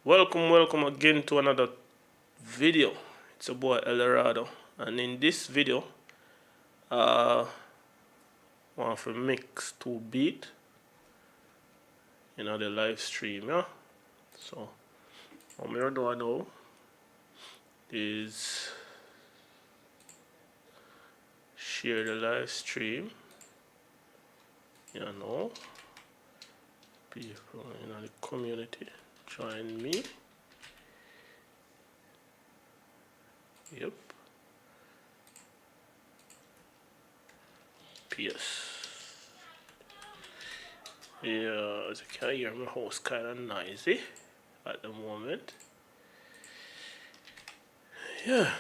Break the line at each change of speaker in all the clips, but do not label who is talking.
Welcome again to another video. It's a boy Eldorado, and in this video I want to mix two beats in the live stream, yeah. So what I'm gonna do now is share the live stream, people in the community join me. Yep. Yes. Yeah, as you can hear, my house kind of noisy at the moment. Yeah.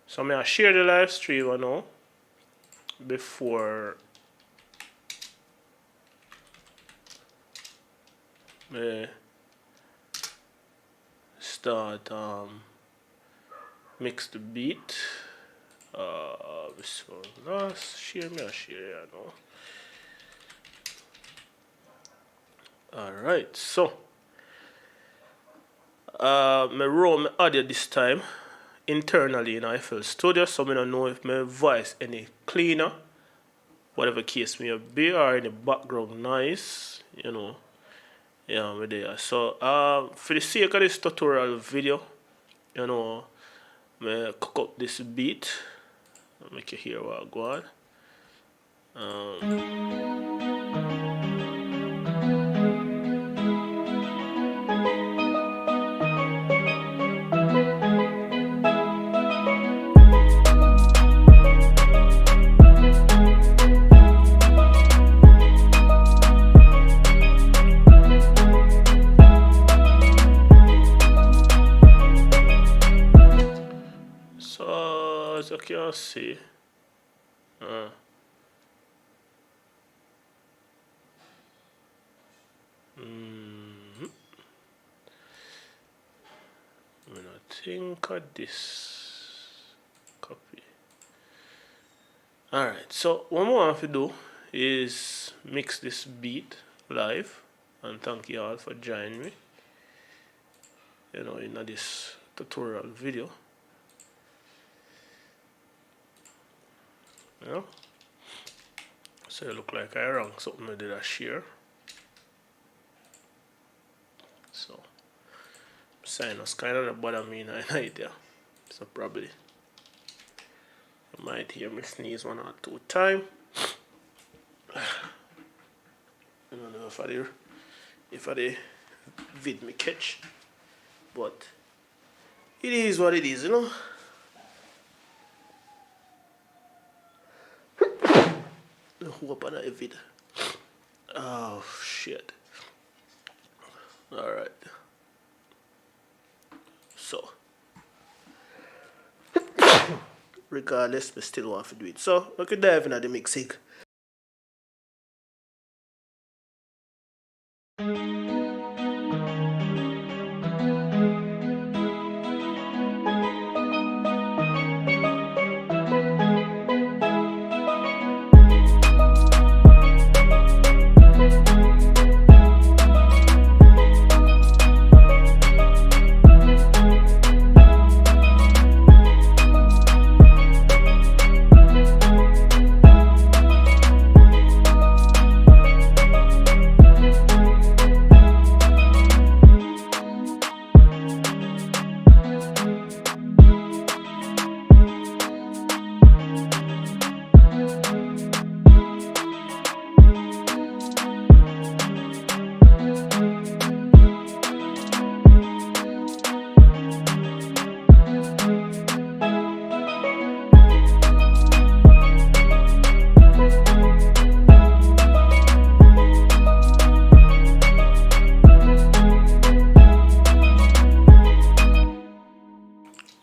So I'm gonna share the live stream now before I start mix the beat. So last share now. Alright, so me roll my audio this time internally in FL Studio, so I don't know if my voice any cleaner, whatever case may be, or any background noise, yeah, we're there. So for the sake of this tutorial video, I cook up this beat, make you hear what I go on. So as you can see, I'm gonna think of this copy. Alright, so what I want to do is mix this beat live, and thank you all for joining me in this tutorial video. So it look like I wrong something I did a share. So sinus kind of bother me in the night, yeah. So probably you might hear me sneeze 1 or 2 times. I don't know if I vid me catch, but it is what it is, Hope on a vid. Oh shit. Alright. So regardless, we still want to do it. So we could dive into the mixing.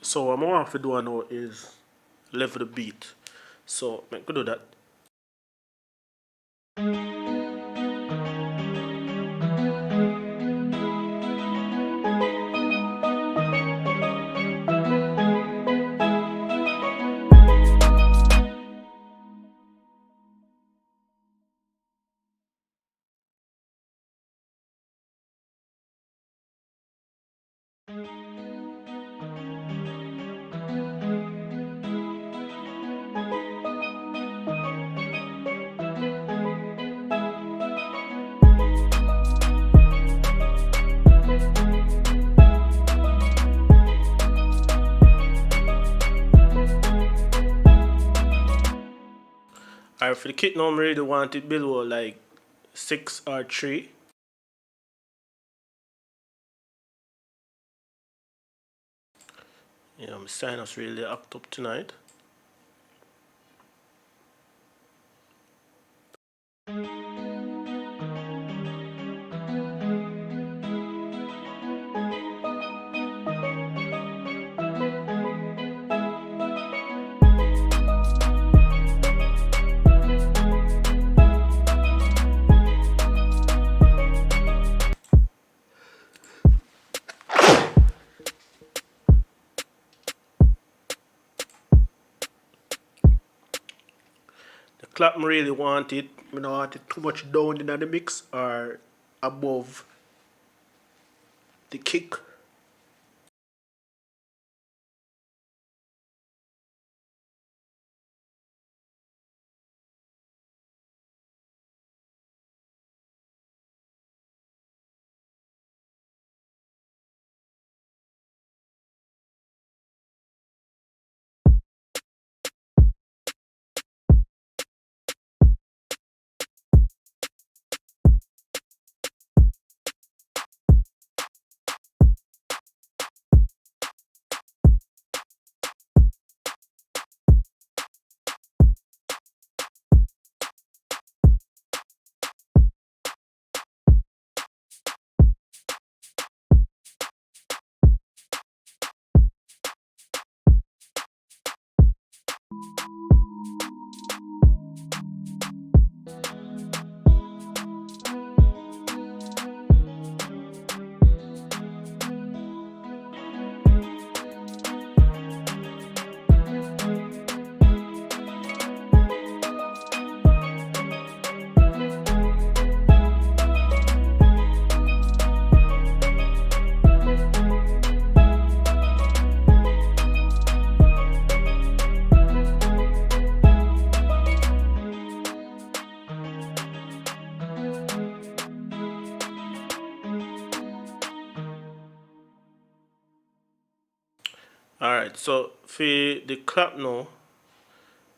So what I want to do now is level the beat. So I can do that. Alright, for the kit now, I really want it below like 6 or 3. Yeah, my sinus really act up tonight. The clap I really want it. I don't want it too much down in the mix or above the kick. Alright, so for the clap now,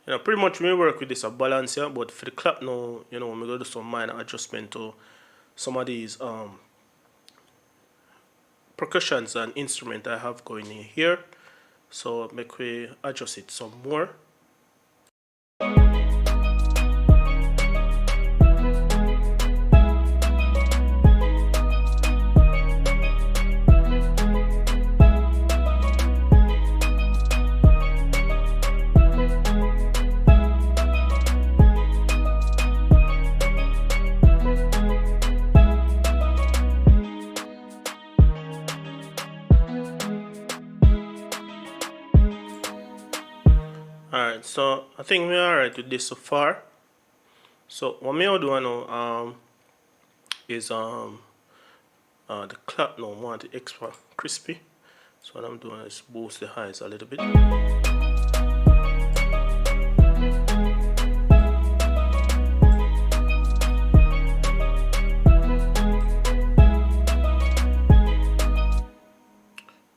pretty much we work with this a balance here, but for the clap now, I'm gonna do some minor adjustment to some of these percussions and instrument I have going in here. So make we adjust it some more. Alright, so I think we're alright with this so far. So what I'll do now is the clap now I want it extra crispy. So what I'm doing is boost the highs a little bit.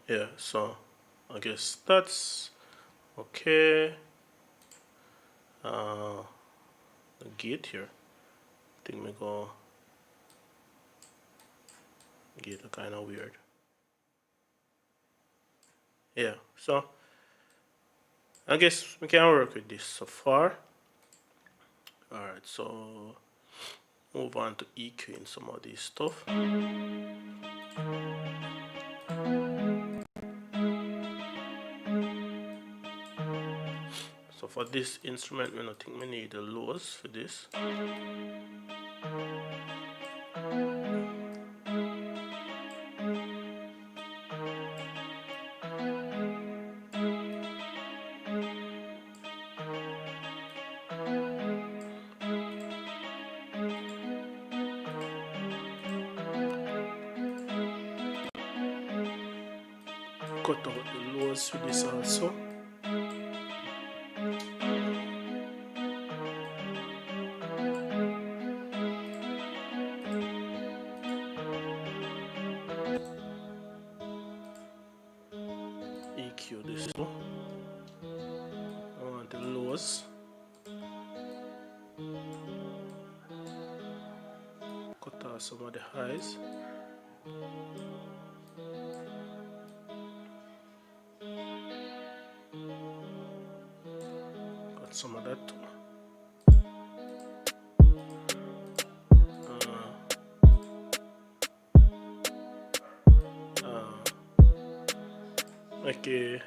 Yeah, so I guess that's okay. The gate here, I think we go gate are kind of weird. Yeah, so I guess we can work with this so far. Alright, so move on to EQing some of this stuff. So for this instrument, I don't think we need the lows for this. cut out the lows with this also. EQ this too. I want the lows. Cut out some of the highs. Got some of that too. Okay.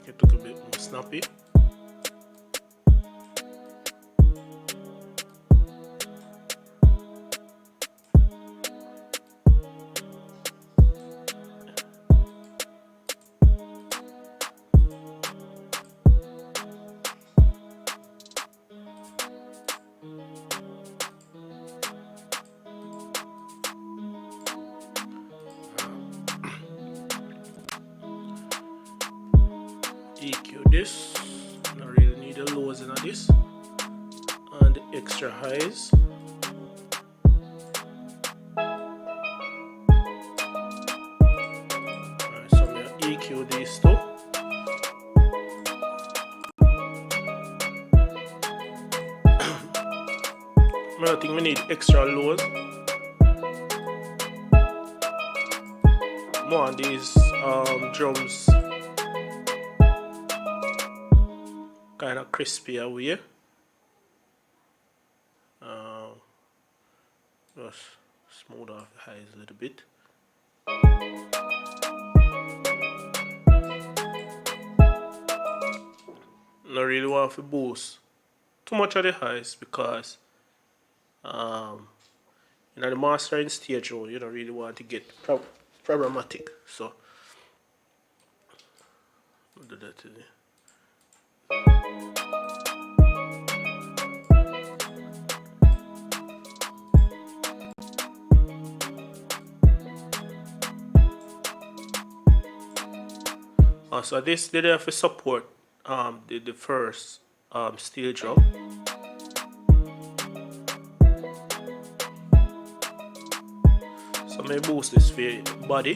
It took a bit more snappy. EQ this, I really need the lows in this and the extra highs. Alright, so I'm going to EQ these too. I think we need extra lows. More on these drums kind of crispy away. Just smooth off the highs a little bit. Not really want to boost too much of the highs because in the mastering stage you don't really want to get problematic. So I'll do that today. So this did have to support the first steel drum. So may boost this for your body.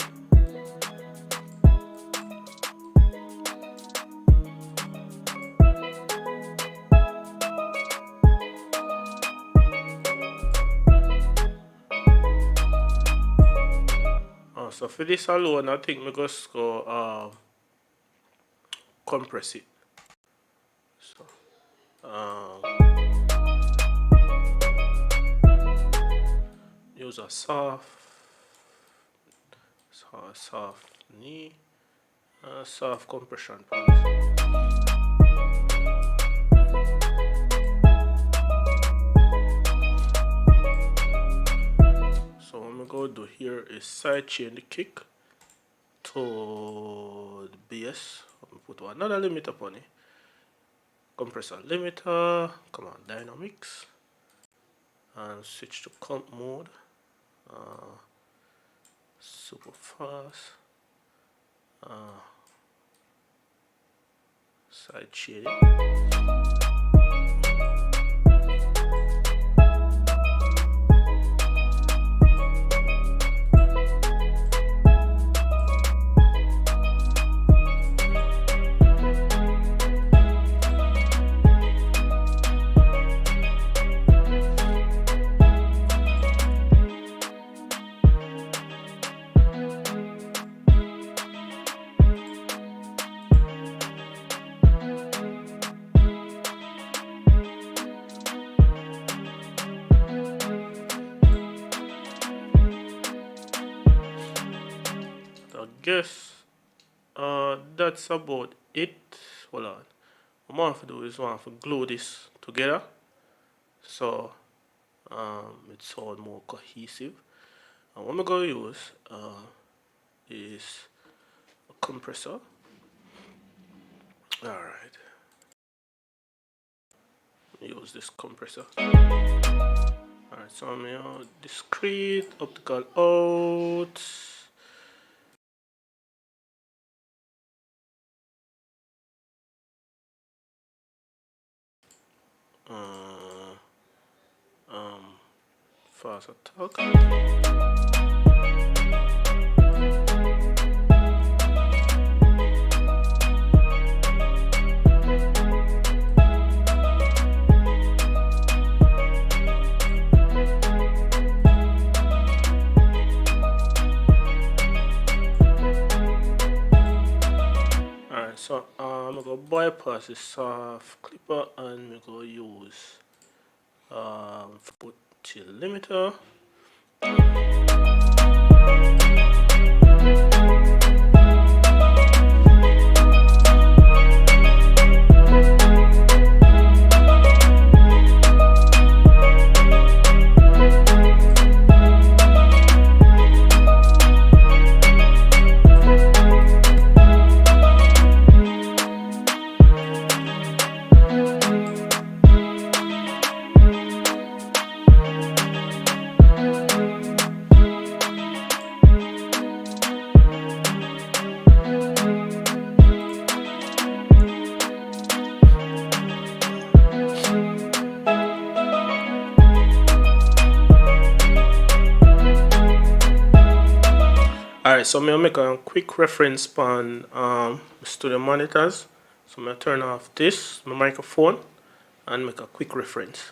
So for this alone, I think we just go compress it. So use a soft knee, soft compression point. So what I'm going to do here is side chain the kick to the bass. I'm put another limiter upon it. Compressor limiter, come on, dynamics, and switch to comp mode. Super fast. Side chain. Guess that's about it. Hold on. What I want to do is I want to glue this together so it sounds more cohesive. And what I'm going to use is a compressor. Alright. Use this compressor. Alright, so I'm discrete optical out. uh, um, fast attack. Alright, so I'm gonna bypass the soft clipper and I'm gonna use foot chill limiter. Alright, so I'm gonna make a quick reference on studio monitors. So I'm gonna turn off this, my microphone, and make a quick reference.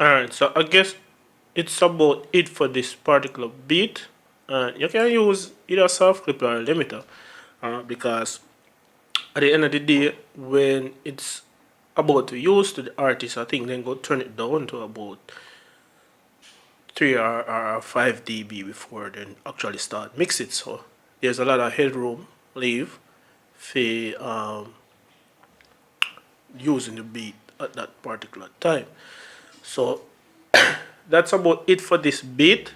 Alright, so I guess it's about it for this particular beat. You can use either soft clip or a limiter because at the end of the day, when it's about to use to the artist, I think then go turn it down to about 3 or 5 dB before then actually start mix it. So there's a lot of headroom leave for using the beat at that particular time. So that's about it for this beat.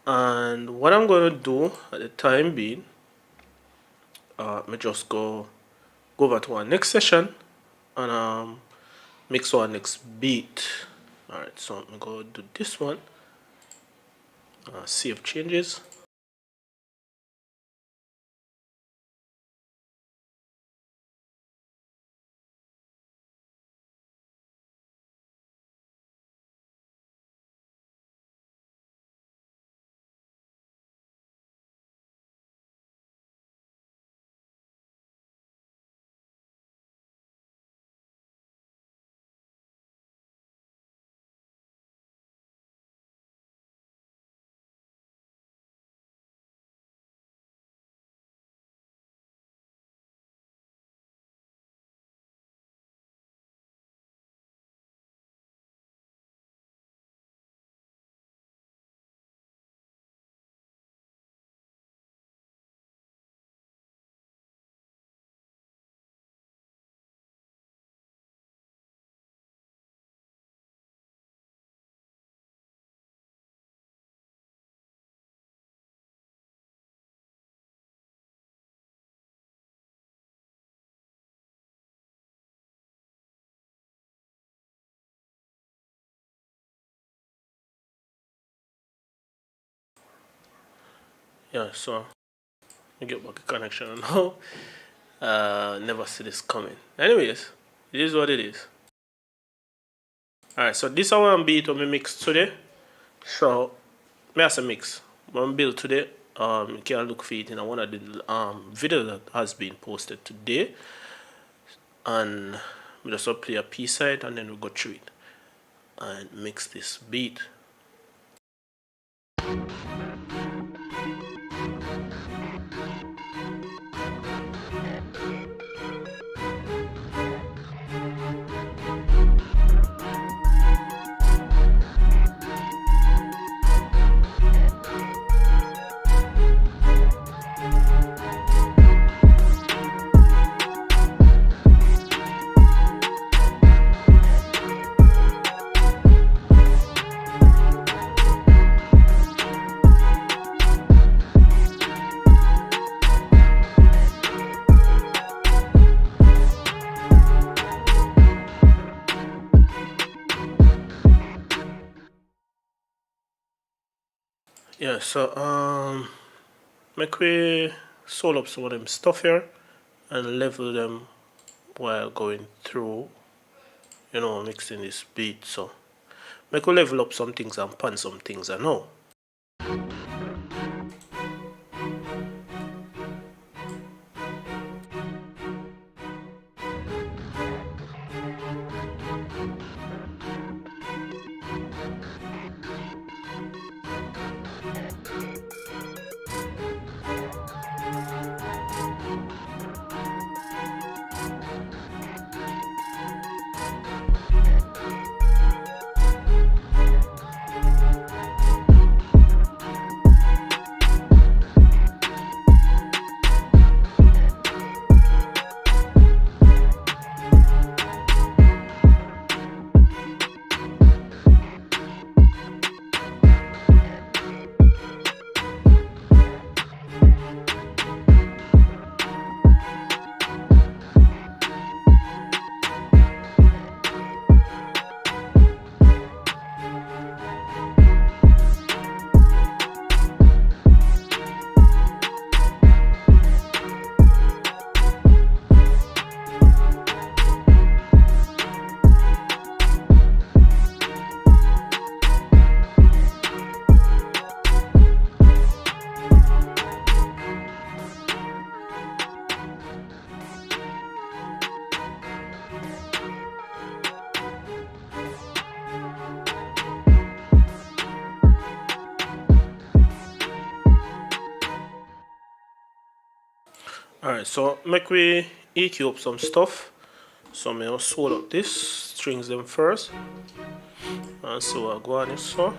And what I'm gonna do at the time being, me just go over to our next session and mix our next beat. Alright, so I'm gonna do this one. Save changes. Yeah, so I get back a connection now. Never see this coming. Anyways, it is what it is. Alright, so this is one beat on me mix today. So me as a mix. One build today. You can look for it in one of the video that has been posted today. And we just play a P side and then we go through it and mix this beat. Yeah, so make we solve up some of them stuff here and level them while going through, mixing this beat. So make we level up some things and pan some things I know. Alright, so make we EQ up some stuff. So I'm gonna swell up this, strings them first. And see what I go on this so.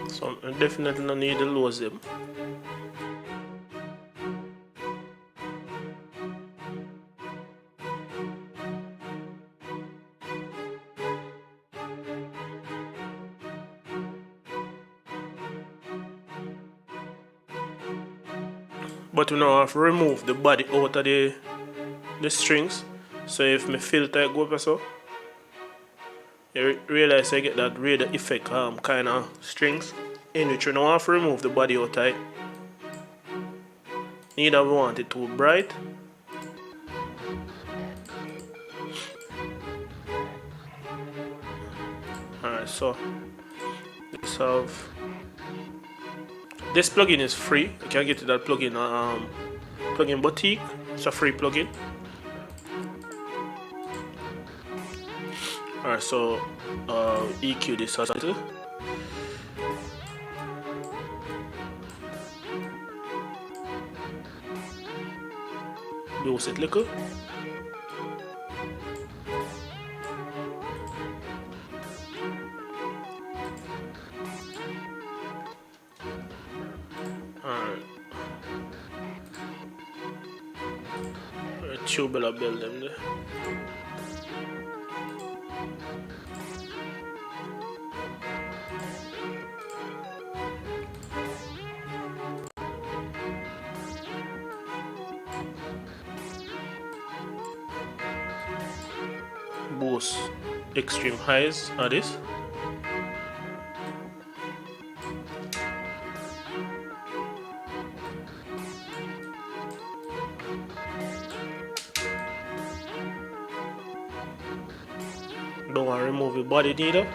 So I definitely don't need to lose them. But we now have to remove the body out of the strings. So if my filter go up so, you realize I get that radar effect kind of strings in which we now have to remove the body out of it. Neither we want it too bright. Alright, so let's have this plugin is free. You can get that plugin plugin boutique. It's a free plugin. Alright, so EQ this a little. Boost it little. Tubular build them there. boost extreme highs on this. Don't want to remove your body neither.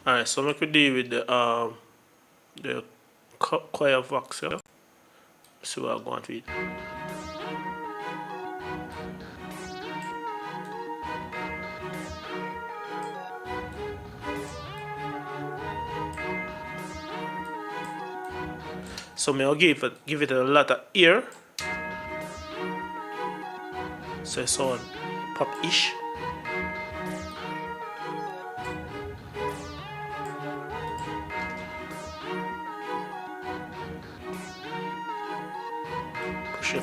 Alright, so make we deal with the choir vox here. See what I'm going to eat. So I'll give it a lot of air. So it sound pop-ish. Push it.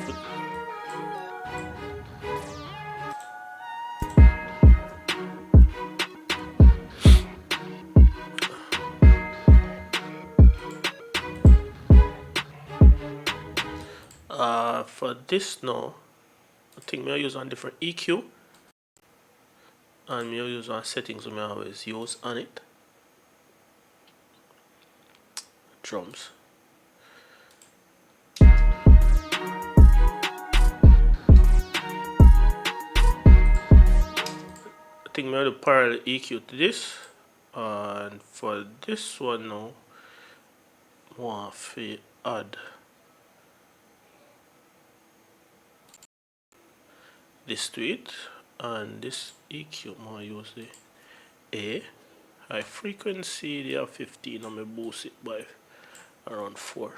For this now, I think I'll use on different EQ, and I'll use on settings I always use on it. Drums. I think I'll do parallel EQ to this, and for this one now, I want to add this to it, and this EQ I use the A high frequency. They have 15 and I boost it by around 4.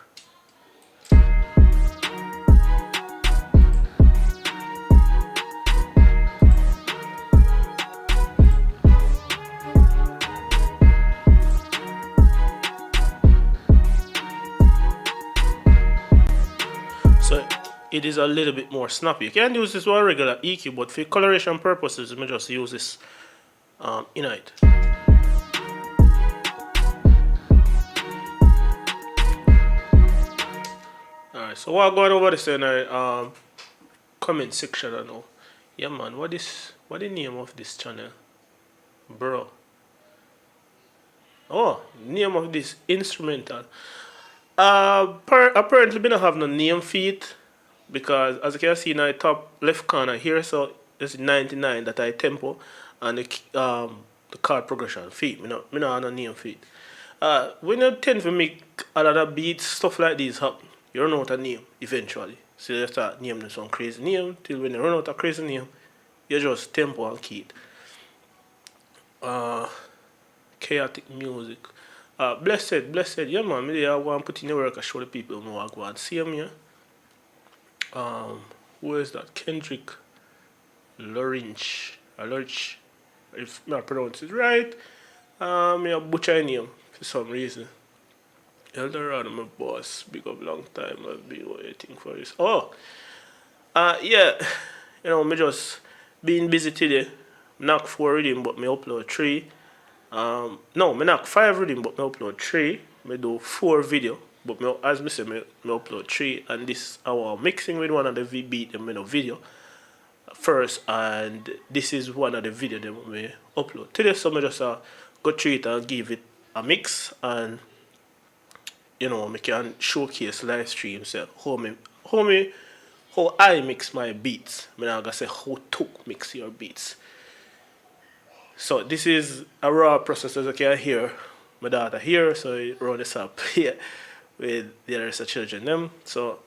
So it is a little bit more snappy. You can use this one regular EQ, but for coloration purposes, I just use this in it. Alright, so what I'm going over this in our comment section I know. Yeah man, what the name of this channel? Bro. Oh, name of this instrumental. Apparently we don't have no name for it, because as you can see in the top left corner here, so it's 99 that I tempo, and the chord progression feet. Me not have no name for it. When you tend to make a lot of beats, stuff like this happen, you run out of name eventually. So you start naming some crazy name till when you run out of crazy name, you just tempo and key it. Chaotic music. Blessed, yeah man, I want to put in the work and show the people who I go and see them here. Who is that? Kendrick Lorich, if I pronounce it right. I butcher name for some reason. Eldorado, my boss, big up long time, I've been waiting for this. Oh, yeah, me just being busy today. Knock 4 reading, but me upload 3. No, me knock 5 reading, but me upload 3. Me do 4 video, but as me say, me upload 3. And this our mixing with one of the beat and no video first, and this is one of the video that me upload today. So me just go through it and give it a mix, and me can showcase live stream. So how I mix my beats. Me not gonna say how to mix your beats. So this is a raw process, as you can hear my daughter here, so I run this up here with the rest of the children them. So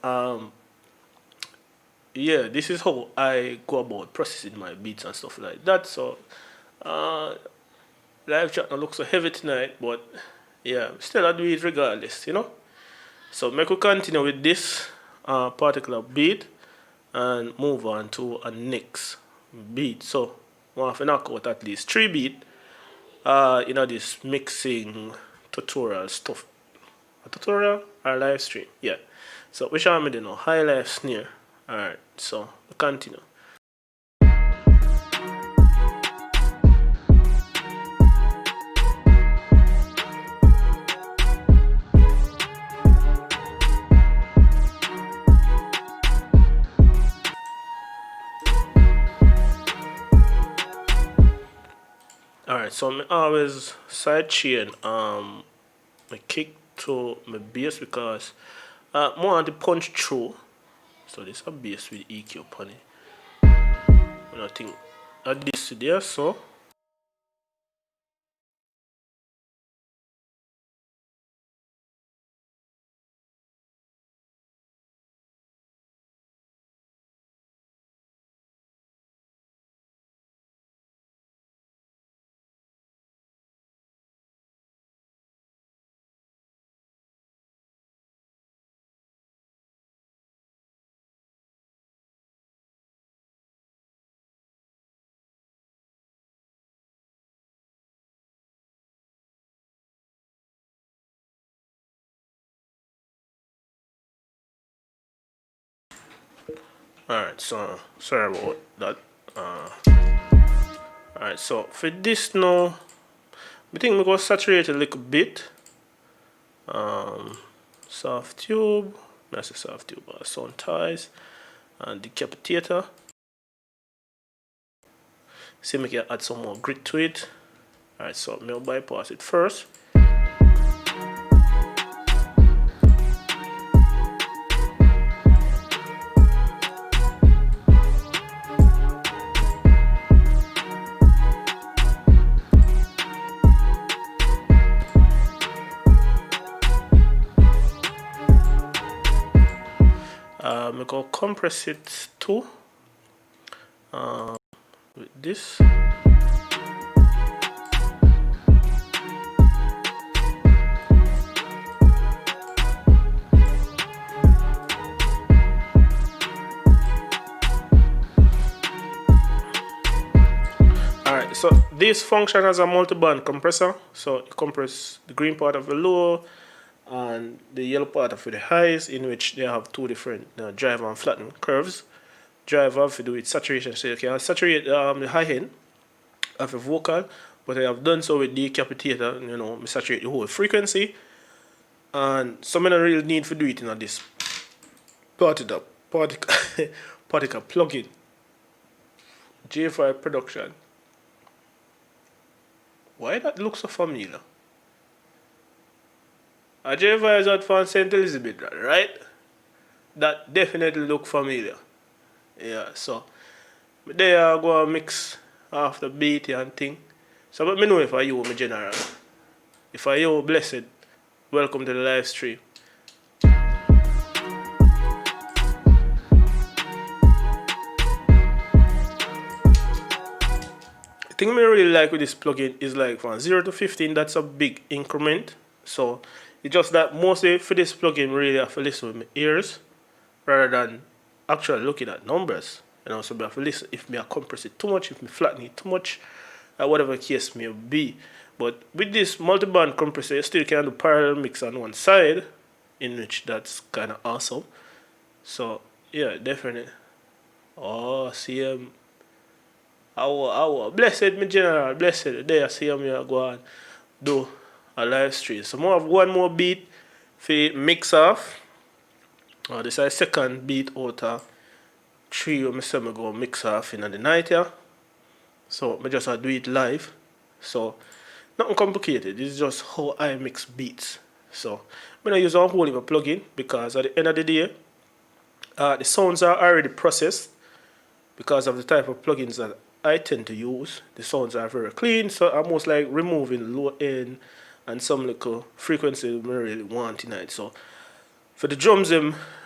yeah, this is how I go about processing my beats and stuff like that. So live chat don't look so heavy tonight, but yeah, still I do it regardless, So make we continue with this particular beat and move on to a next beat. So I want to knock out at least 3 beats this mixing tutorial stuff. A tutorial or live stream? Yeah. So which one I do now? High life snare. Alright, so we continue. Alright, so I always side chain my kick to my bass because I want to punch through. So this is a bass with EQ upon it. And I think at this there, so alright, so sorry about that. Alright, so for this now, I think we go saturate a little bit. Soft tube, that's a soft tube, sound ties, and decapitator. See, we can add some more grit to it. Alright, so I'll bypass it first. I'm going to compress it too with this. Alright, so this function as a multi-band compressor, so it compresses the green part of the low and the yellow part of the highs, in which they have two different drive and flatten curves. Drive have to do with saturation, so you can saturate the high end of a vocal, but I have done so with decapitator, you know, I saturate the whole frequency, and some I don't really need to do it in this particle plugin. J5 production. Why that looks so familiar? A J5 is out from St. Elizabeth, right? That definitely look familiar. Yeah, so there I go and mix after beat and thing. So let me know if I you my general. If I you blessed, welcome to the live stream. The thing I really like with this plugin is like from 0 to 15, that's a big increment. So it's just that mostly for this plugin really I have to listen with my ears rather than actually looking at numbers. And also I have to listen if I compress it too much, if I flatten it too much, whatever case may be. But with this multi-band compressor, you still can do parallel mix on one side, in which that's kind of awesome. So yeah, definitely. Oh, see him. Blessed me general, blessed. There I see him here go and do a live stream. So I have one more beat for mix off. This is a second beat out of 3 I say I go mix off in the night here. So I just do it live. So nothing complicated. This is just how I mix beats. So I'm going to use a whole heap plugin because at the end of the day, the sounds are already processed because of the type of plugins that I tend to use. The sounds are very clean, so I'm most like removing low end and some little frequency we really want tonight. So for the drums,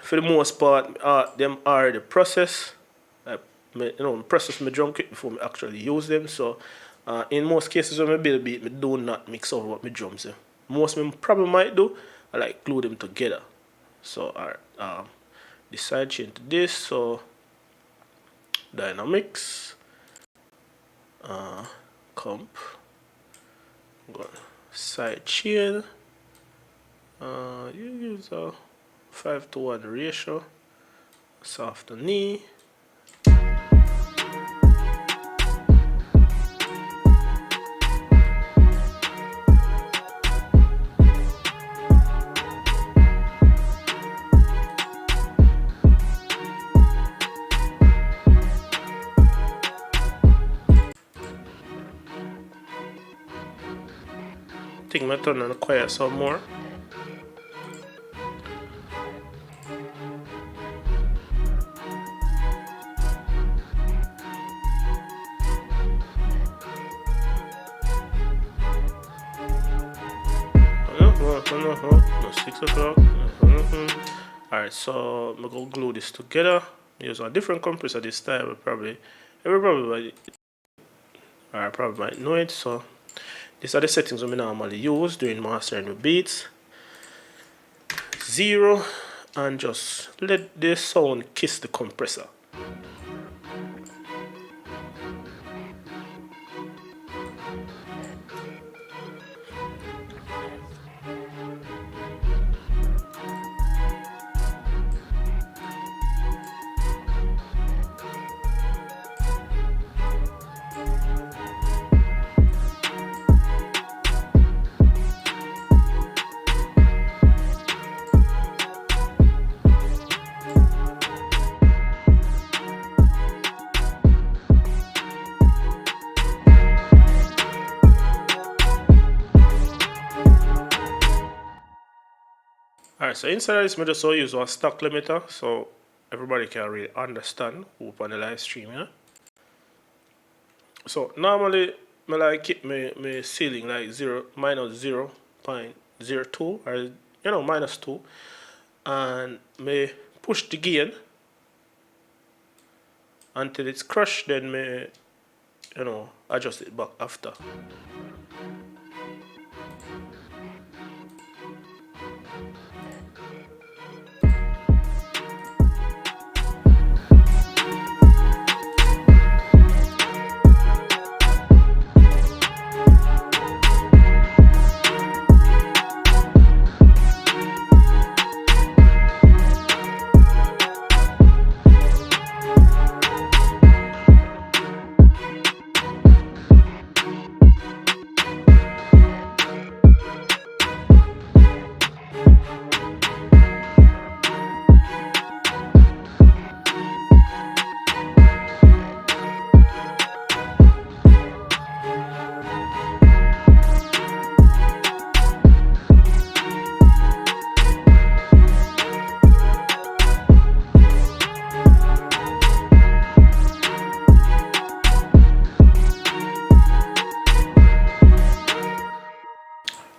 for the most part, them already processed. I process my drum kit before I actually use them. So in most cases when I build a beat, I do not mix over what my drums are. Most of them probably might do, I like glue them together. So alright, the side chain to this, so dynamics, comp, side chain, you use a 5:1 ratio, soft knee. think I turn on the choir some more. No, 6 o'clock. Alright, so I'm gonna glue this together. Use a different compressor this time. Probably might know it. So these are the settings we normally use during mastering the beats. 0, and just let the sound kiss the compressor. Alright, so inside of this, I just use a stock limiter so everybody can really understand whoop on the live stream, yeah? So normally I like keep my ceiling like minus 0.02 or minus 2, and me push the gain until it's crushed, then me adjust it back after.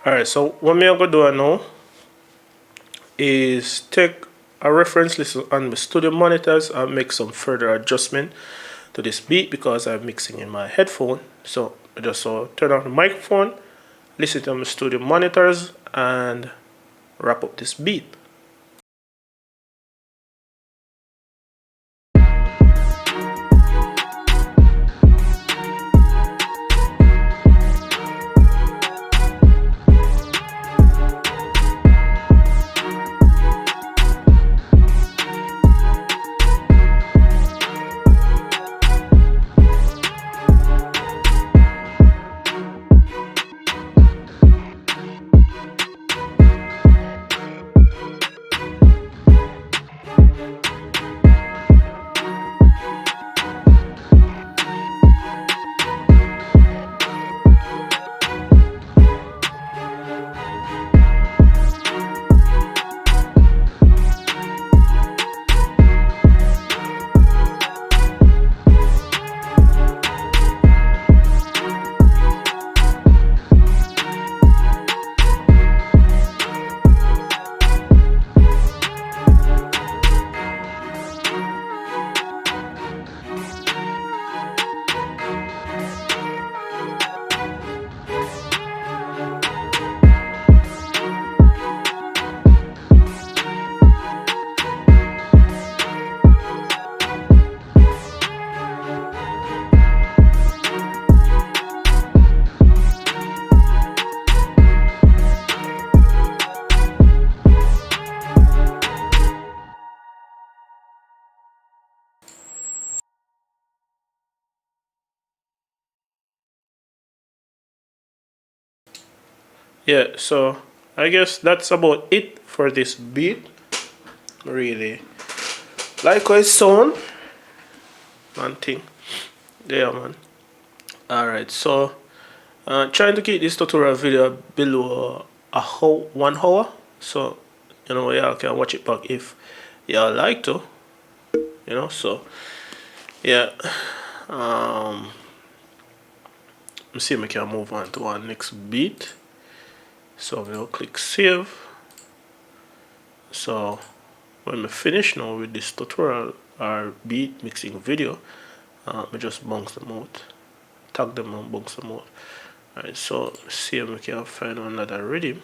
Alright, so what I'm going to do now is take a reference list on my studio monitors and make some further adjustment to this beat because I'm mixing in my headphone. So I just turn off the microphone, listen to my studio monitors, and wrap up this beat. Yeah, so I guess that's about it for this beat. Really likewise sound man thing. Yeah man. Alright, so Trying to keep this tutorial video below 1 hour, so y'all can watch it back if y'all like to, so yeah. Let's see if we can move on to our next beat. So we'll click save. So when we finish now with this tutorial or beat mixing video, we just bounce them out, tag them and bounce them out. Alright, so see if we can find another rhythm.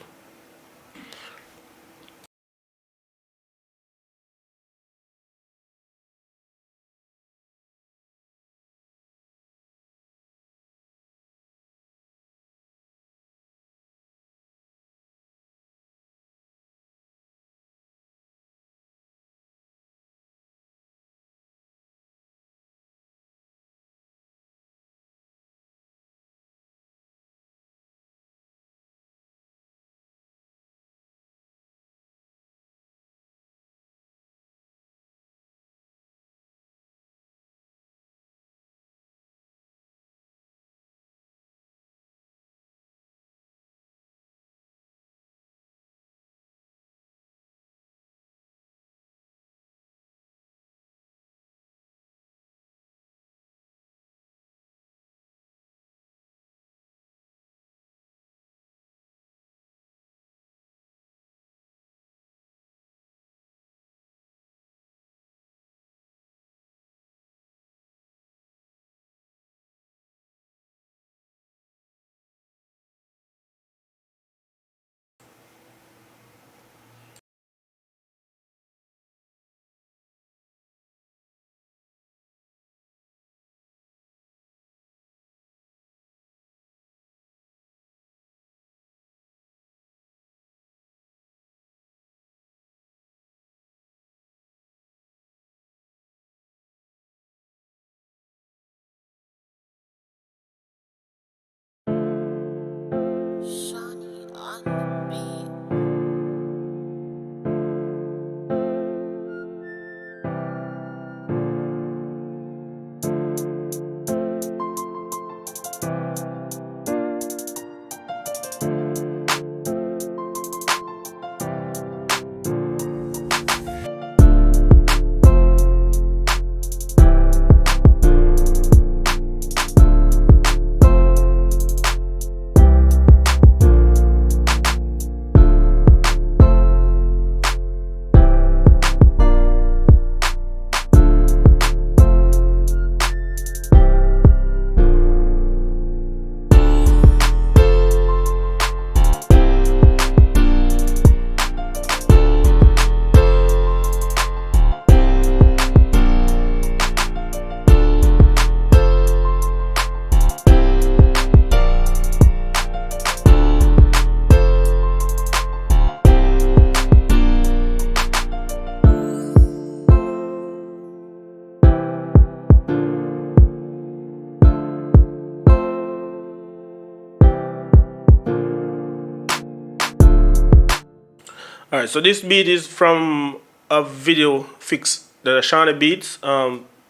Alright, so this beat is from a video fix that Ashana Beats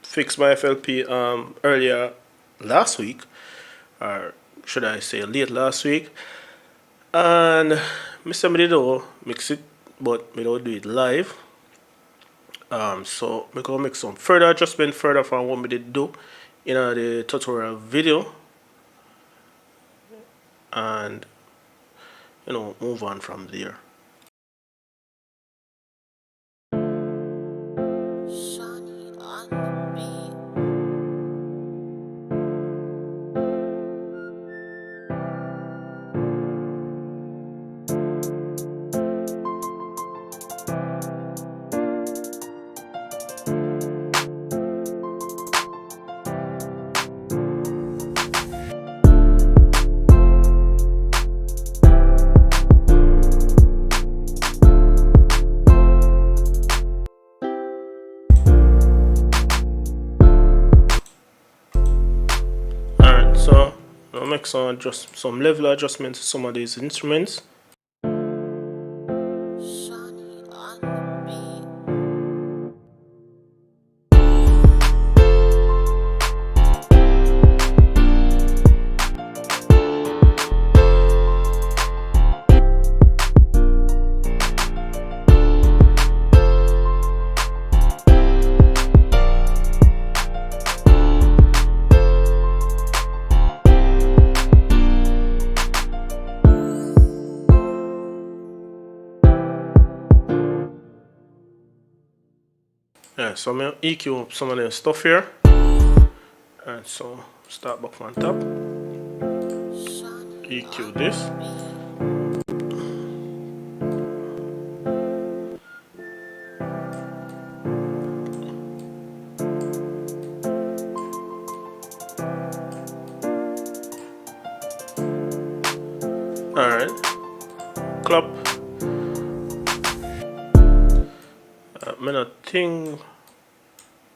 fixed by FLP earlier last week, or should I say late last week. And Mr. Medido mix it, but we don't do it live. So we're gonna make some further adjustment further from what we did do in the tutorial video, and move on from there. So I'll make some level adjustments to some of these instruments. Alright, so I'm going to EQ up some of the stuff here. Alright, so start back from top. EQ this. Alright, clap. I don't think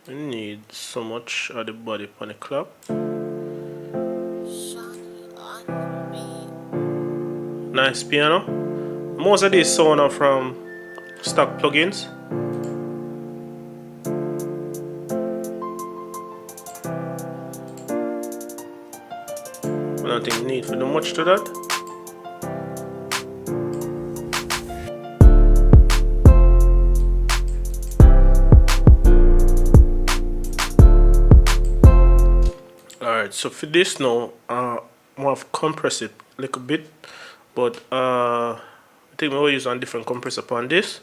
we need so much of the body on the clap. Nice piano. Most of these sound are from stock plugins. I don't think we need to do much to that. Alright, so for this now, I want to compress it a little bit, but I think I will use a different compressor upon this.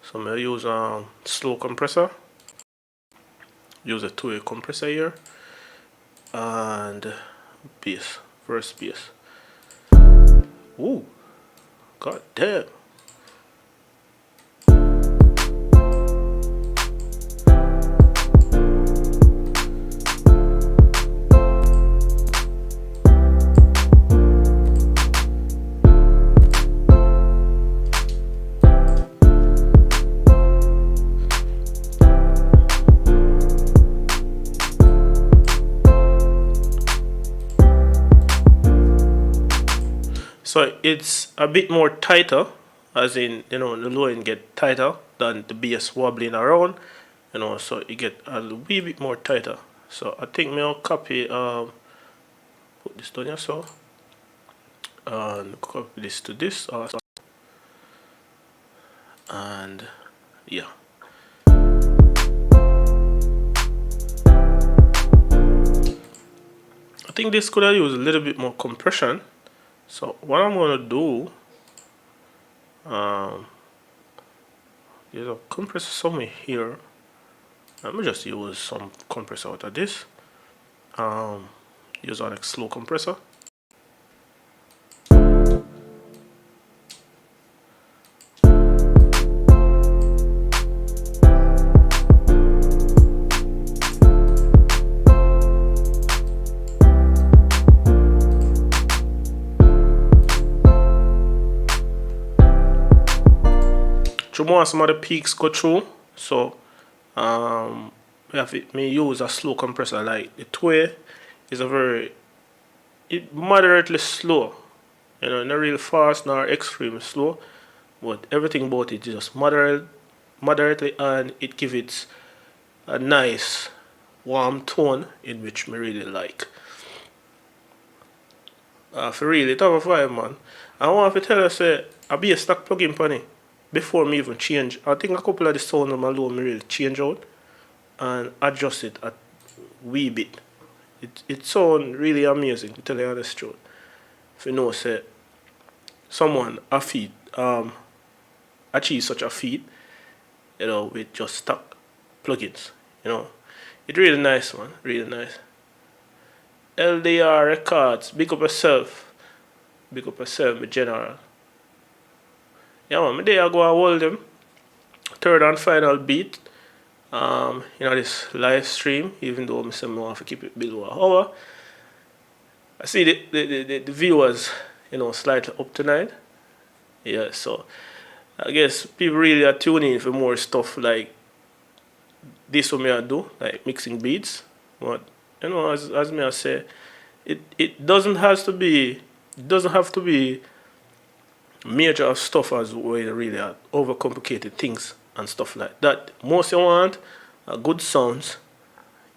So I'm going to use a slow compressor. Use a 2-way compressor here. And bass, first bass. Ooh, god damn. So it's a bit more tighter, as in, you know, the low end get tighter than the bass wobbling around, you know, so you get a wee bit more tighter. So I think I'll copy, put this down here, so, and copy this to this, and yeah. I think this could have used a little bit more compression. So what I'm going to do, there's a compressor somewhere here. Let me just use some compressor out of this. Use our slow compressor. Some of the peaks go through, so me use a slow compressor. Like the 2-way is a moderately slow, you know, not really fast nor extremely slow, but everything about it is just moderately, and it gives it a nice warm tone in which me really like. For really top of 5, man. I want to tell you, say, I'll be a stock plugin pony. Before me even change, I think a couple of the sound of my low me really change out and adjust it a wee bit. It sounds really amazing, to tell you the honest truth. If you know, say, someone achieve such a feat, you know, with just stock plugins, you know. It's really nice, man, really nice. LDR Records, big up yourself. Big up yourself, my general. Yeah, man, there I go and hold them. Third and final beat. You know, this live stream, even though I say I want to keep it below an hour. I see the viewers, you know, slightly up tonight. Yeah, so I guess people really are tuning in for more stuff like this what me I do, like mixing beats. But you know, as me I say, it doesn't have to be major stuff as where really are overcomplicated things and stuff like that. Most you want are good sounds,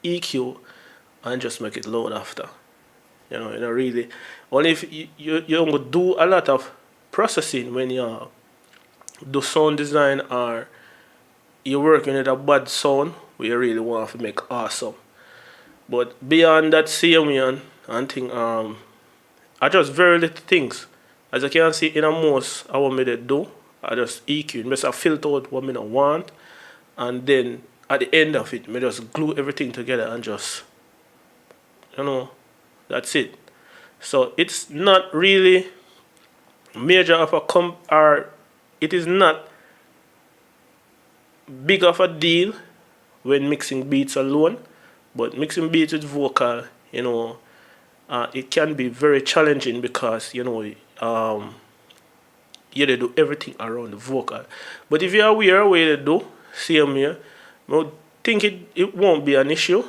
EQ, and just make it loud after. You know really. Only if you don't do a lot of processing when you do sound design, or you're working with a bad sound where you really want to make awesome. But beyond that same one and thing, are just very little things. As you can see in a most I want me to do, I just EQ, I filter out what I don't want, and then at the end of it, me just glue everything together and just, you know, that's it. So it's not really major of a or it is not big of a deal when mixing beats alone, but mixing beats with vocal, you know, it can be very challenging because, you know, you do everything around the vocal. But if you're aware of what you do, same here, I think it won't be an issue.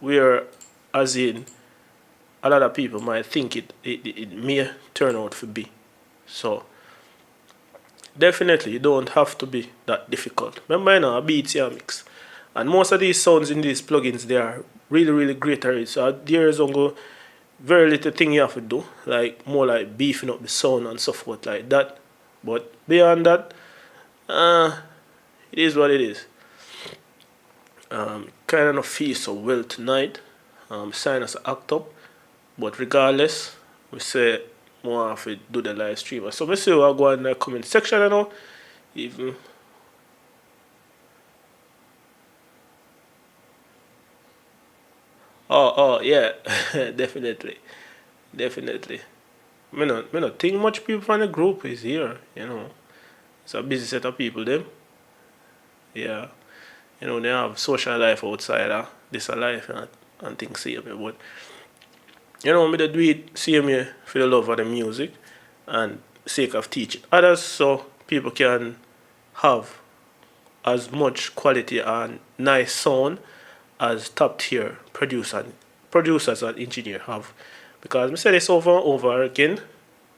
Where, as in, a lot of people might think it may turn out to be. So, definitely, you don't have to be that difficult. Remember, you know, a beats here mix. And most of these sounds in these plugins, they are really, really great already. So, there's only very little thing you have to do. Like, more like beefing up the sound and so forth like that. But beyond that, it is what it is. Kind of not feel so well tonight. Sinus act up. But regardless, we say more have to do the live stream. So we see what go in the comment section now. Even oh yeah, definitely. Definitely. Me not think much people from the group is here, you know. It's a busy set of people them. Yeah. You know, they have social life outside of this life and things same here. But you know, me they do it same here for the love of the music and sake of teaching others so people can have as much quality and nice sound as top tier producers and engineers have. Because I said this over and over again.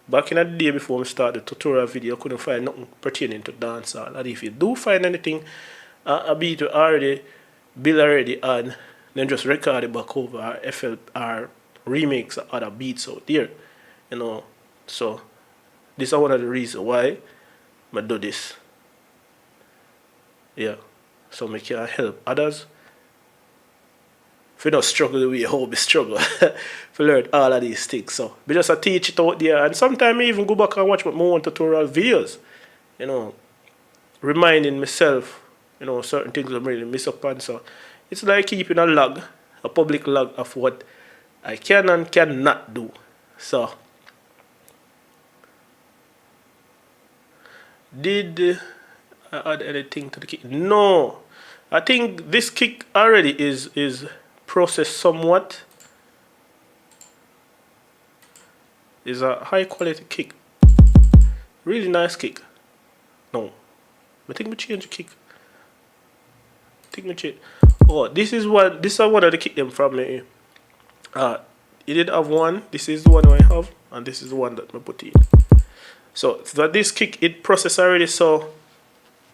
Back in the day before we started the tutorial video, I couldn't find nothing pertaining to dancehall. And if you do find anything, a beat already built already and then just record it back over or FL or remix other beats out there. You know. So this is one of the reasons why I do this. Yeah. So I can help others. If you don't struggle the way how we struggle, if you learn all of these things. So we just teach it out there. And sometimes I even go back and watch my own tutorial videos. You know, reminding myself, you know, certain things I'm really miss up on. So it's like keeping a log, a public log of what I can and cannot do. So did I add anything to the kick? No. I think this kick already is processed somewhat. Is a high quality kick. Really nice kick. No. I think we change the kick. Oh, this is one of the kick them from me. You did have one. This is the one I have, and this is the one that I put in. So that this kick it processed already, so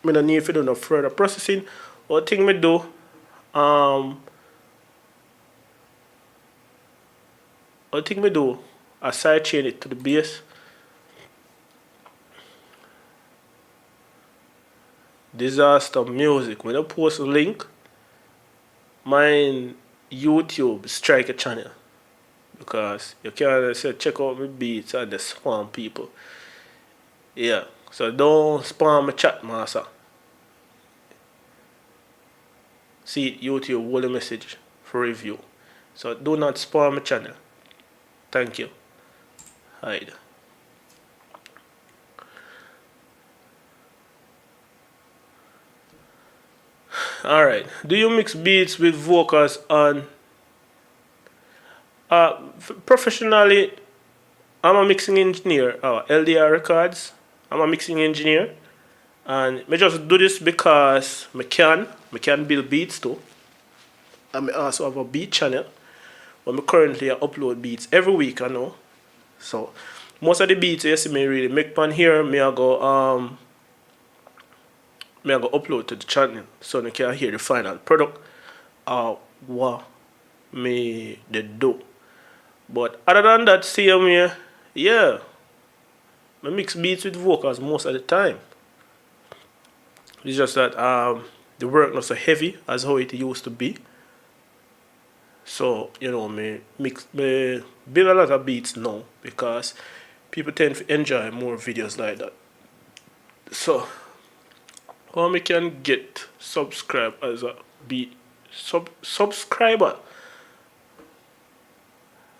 I don't need to do no further processing. What thing me do, I side chain it to the bass. Disaster Music. When I post a link, mine YouTube strike a channel. Because you can't say check out my beats and the spam people. Yeah. So don't spam my chat master. See YouTube hold a message for review. So do not spam my channel. Thank you. Hide. Alright. Do you mix beats with vocals on professionally? I'm a mixing engineer. LDR Records. I'm a mixing engineer. And I just do this because I can build beats too. And I also have a beat channel. But I currently upload beats every week, I know. So most of the beats you see me really make pan here, I go upload to the channel so you can hear the final product of what me they do. But other than that, same here, yeah, I mix beats with vocals most of the time. It's just that the work not so heavy as how it used to be. So, you know, me build a lot of beats now because people tend to enjoy more videos like that. So, how me can get subscribe as a be subscriber.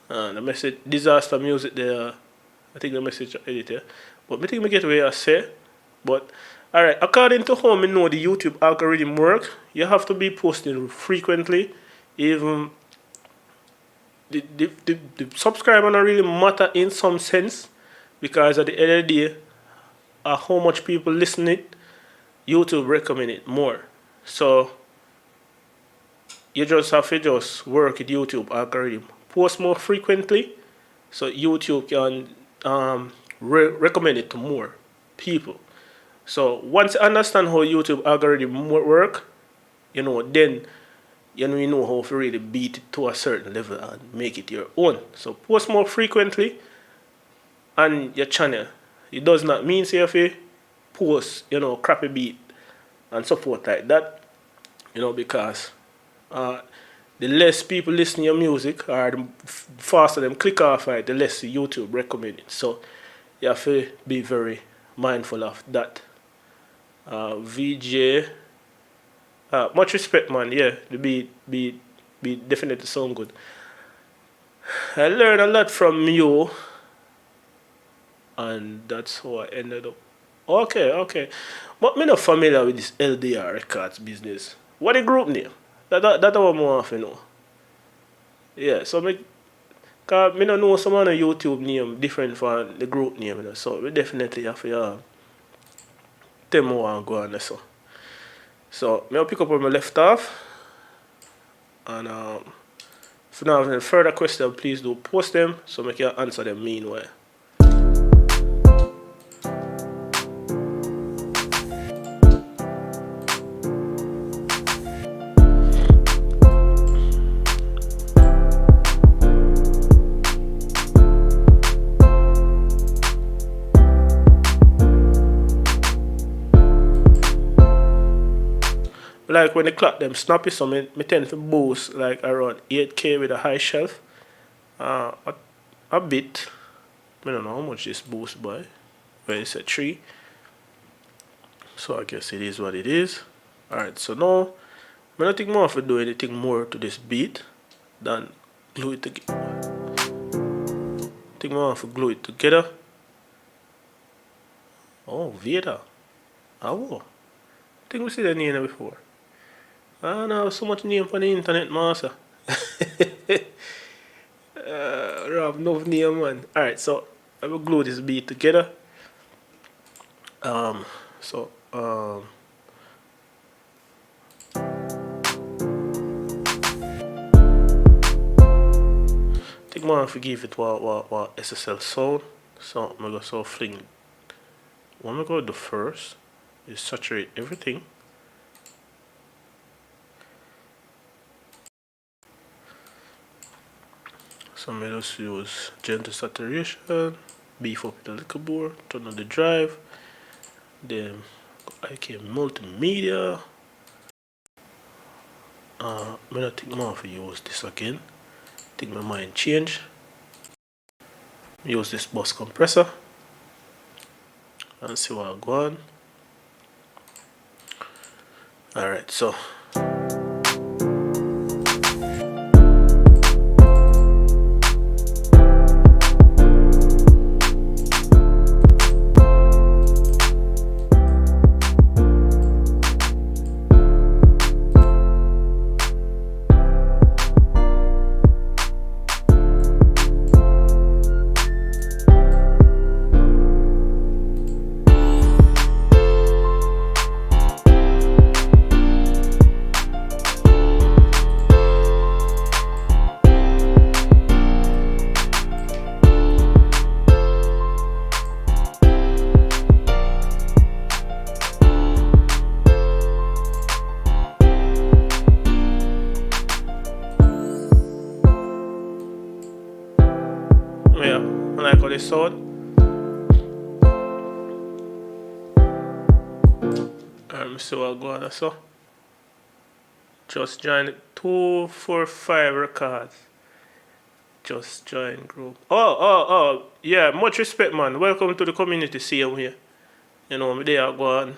The message disaster music there. I think the message editor. But I think I get away I say. But alright, according to how I know the YouTube algorithm work, you have to be posting frequently. Even the subscriber don't really matter in some sense, because at the end of the day, how much people listen it, YouTube recommend it more. So you just have to just work with YouTube algorithm. Post more frequently so YouTube can recommend it to more people. So once you understand how YouTube algorithm work, then you know how to really beat it to a certain level and make it your own. So post more frequently on your channel. It does not mean say if you post, crappy beat and so forth like that, because the less people listen to your music, or the faster them click off it, the less YouTube recommend it. So you have to be very mindful of that. VJ, much respect, man. Yeah, the beat definitely sound good. I learned a lot from you, and that's how I ended up. Okay. But me not familiar with this LDR Records business. What the group name? That I want more of, Yeah, so cause me don't know some other YouTube name different from the group name, so we definitely have to tell me what I'm going on. So I'll pick up where I left off, and if you have any further questions, please do post them so I can answer them meanwhile. Like when the clock them snappy, so me tend to boost like around 8K with a high shelf. A bit. I don't know how much this boost by. But it's a 3. So I guess it is what it is. Alright, so now I don't think more have to do anything more to this beat than glue it together. I think more have to glue it together. Oh, Veda. Oh. I think we see that name before. I know so much name on the internet, master. Rob, no name, man. Alright, so I will glue this beat together. I think I have to give it what SSL sound. So I'm gonna so fling. What I'm gonna do first is saturate everything. So I'm going to use gentle saturation, beef up with a little more, turn on the drive, then I can multimedia. I'm going to think more to use this again. I think my mind changed. Use this bus compressor and see what I go on. Alright, so yeah, I like how they sound. So I'll go on so. Just join 245 records. Just join group. Oh, yeah, much respect, man. Welcome to the community. See you here. Me there, I go and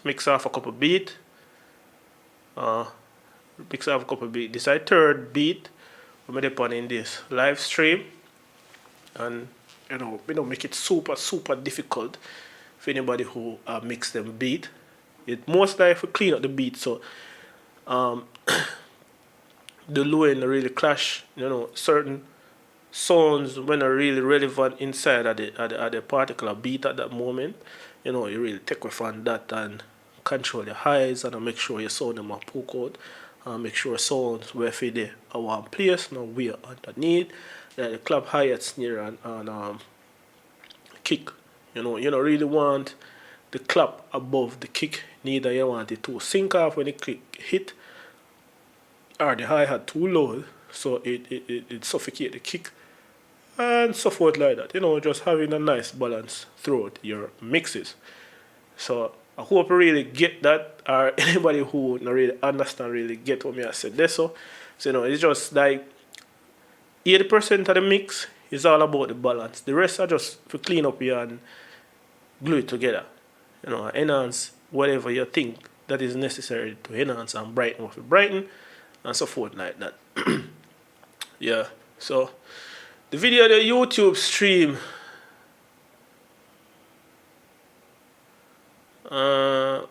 mix off a couple beat. Mix up a couple beat. This is a third beat I'm upon in this live stream, and we don't make it super difficult for anybody who mix them beat. It most likely clean up the beat, so the low end really clash. Certain sounds when are really relevant inside of the particular beat at that moment. You really take off on that and control your highs and make sure your sound them are poke out. Make sure sounds where for the one place, no way underneath. Like the clap hi-hat, snare and kick. You don't really want the clap above the kick. Neither you want it to sync off when the kick hit, or the hi-hat too low, so it suffocate the kick and so forth like that. Just having a nice balance throughout your mixes. So I hope you really get that, or anybody who not really understand really get what me I said there. So it's just like 80% of the mix is all about the balance. The rest are just to clean up here and glue it together. Enhance whatever you think that is necessary to enhance and brighten what you brighten and so forth like that. Yeah. So the video, the YouTube stream.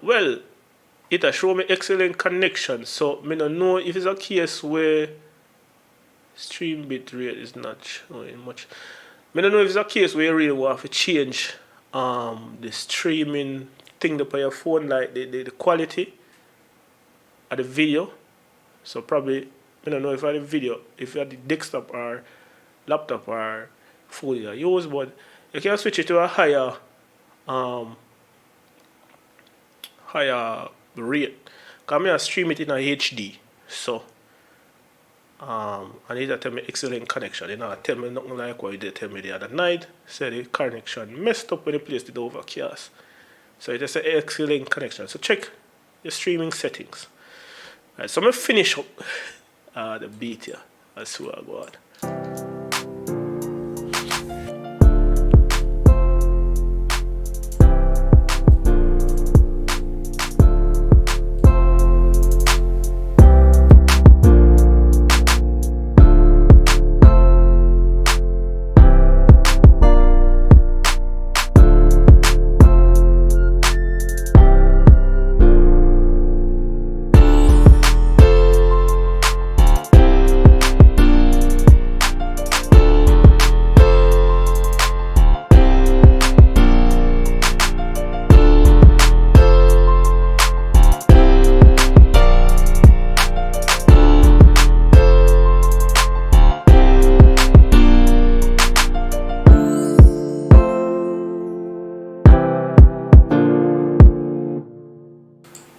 Well, it has shown me excellent connection, so I don't know if it's a case where stream bit rate is not showing much. I don't know if it's a case where you really want to change the streaming thing up on your phone, like the quality of the video. So probably I don't know if I have the video, if you have the desktop or laptop or phone you use, but you can switch it to a higher rate. Because I stream it in a HD. So and it tell me excellent connection. Tell me nothing like what you tell me the other night. Said the connection messed up when you placed it overcast. So it is an excellent connection. So check your streaming settings. Alright, so I'm gonna finish up the beat here. That's where I go on.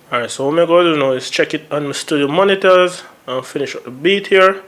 Alright, so what I'm going to do now is check it on my studio monitors and finish up the beat here.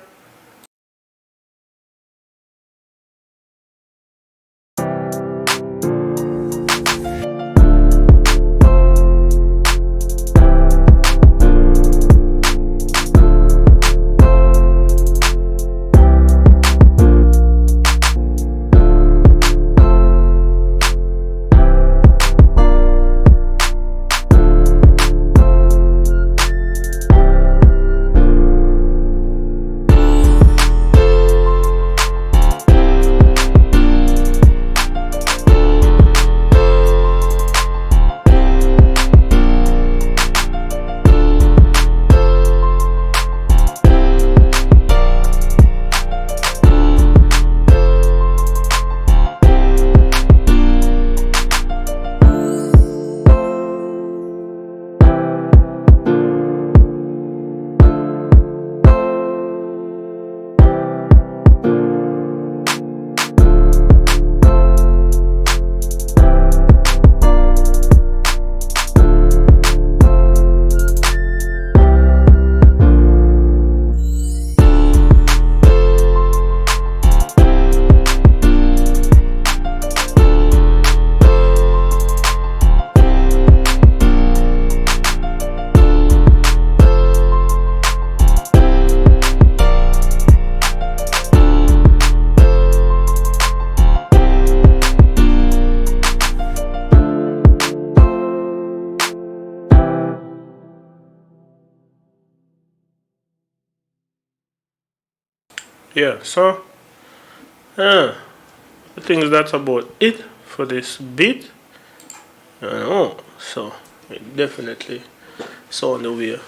yeah, so I think that's about it for this beat. I know, so it definitely sound the way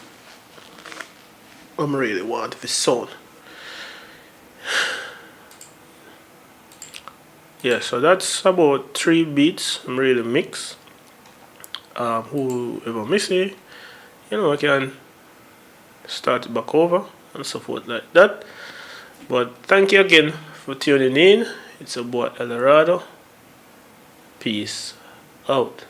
I'm really want this sound. Yeah, so that's about 3 beats I'm really mix. Whoever miss it, I can start it back over and so forth like that. But thank you again for tuning in. It's about Eldorado. Peace out.